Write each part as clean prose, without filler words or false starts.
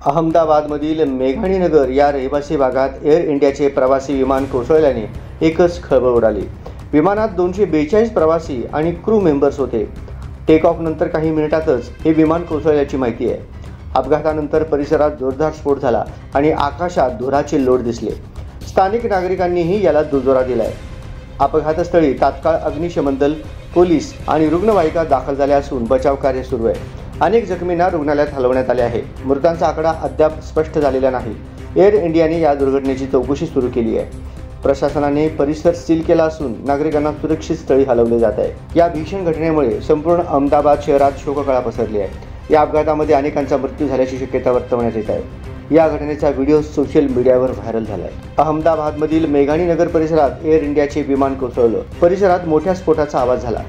अहमदाबादमधील मेघाणीनगर या रहिवासी भागात एअर इंडियाचे प्रवासी विमान कोसळल्याने एकच खळबळ उडाली। विमानात 242 प्रवासी आणि क्रू मेंबर्स होते। टेक ऑफ नंतर काही मिनिटातच हे विमान कोसळल्याची माहिती आहे। अपघातानंतर परिसरात जोरदार स्फोट झाला आणि आकाशात धुराचे लोट दिसले। स्थानिक नागरिकांनीही याला दुजोरा दिलाय। अपघातस्थळी तात्काळ अग्निशमन दल, पोलीस आणि रुग्णवाहिका दाखल झाल्या असून बचाव कार्य सुरू आहे। अनेक जखमींना रुग्णालयात हलवण्यात आले आहे। मृतांचा आकडा अद्याप स्पष्ट झालेला नाही। एअर इंडियाने या दुर्घटनेची चौकशी सुरू केली आहे। प्रशासनाने परिसर सील केला असून नागरिकांना सुरक्षित स्थळी हलवले जात आहे। या भीषण घटनेमुळे संपूर्ण अहमदाबाद शहरात शोककळा पसरली आहे। या अपघातामध्ये अनेकांचा मृत्यू झाल्याची शक्यता वर्तवण्यात येत आहे। या घटनेचा व्हिडिओ सोशल मीडियावर व्हायरल झालाय। अहमदाबादमधील मेघाणीनगर परिसरात एअर इंडियाचे विमान कोसळलं। परिसरात मोठ्या स्फोटाचा आवाज झाला।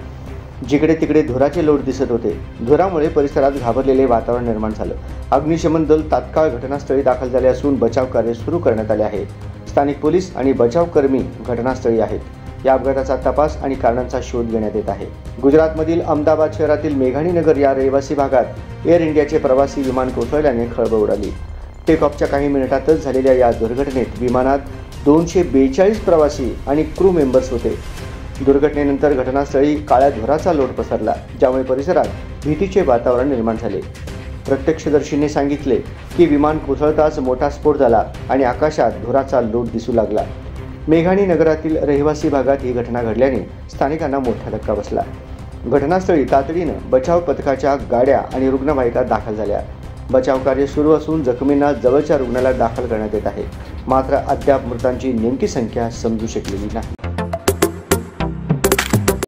जिकडे तिकडे धुराचे लोट दिसत होते। धुरामुळे परिसरात घाबरलेले वातावरण निर्माण झालं। अग्निशमन दल तात्काळ घटनास्थळी दाखल झाले असून बचाव कार्य सुरू करण्यात आले आहे। स्थानिक पोलीस आणि बचावकर्मी घटनास्थळी आहेत। या अपघाताचा तपास आणि कारणांचा शोध घेण्यात येत आहे। गुजरातमधील अहमदाबाद शहरातील मेघाणीनगर या रहिवासी भागात एअर इंडियाचे प्रवासी विमान कोसळल्याने खळबळ उडाली। टेक ऑफच्या काही मिनिटातच झालेल्या या दुर्घटनेत विमानात 242 प्रवासी आणि क्रू मेंबर्स होते। दुर्घटनेनंतर घटनास्थळी काळ्या धुराचा लोट पसरला, ज्यामुळे परिसरात भीतीचे वातावरण निर्माण झाले। प्रत्यक्षदर्शींनी सांगितले की विमान कोसळताच मोठा स्फोट झाला आणि आकाशात धुराचा लोट दिसू लागला। मेघाणी नगरातील रहिवासी भागात ही घटना घडल्याने स्थानिकांना मोठा धक्का बसला। घटनास्थळी तातडीनं बचाव पथकाच्या गाड्या आणि रुग्णवाहिका दाखल झाल्या। बचाव कार्य सुरू असून जखमींना जवळच्या रुग्णालयात दाखल करण्यात येत आहे। मात्र अद्याप मृतांची नेमकी संख्या समजू शकलेली नाही।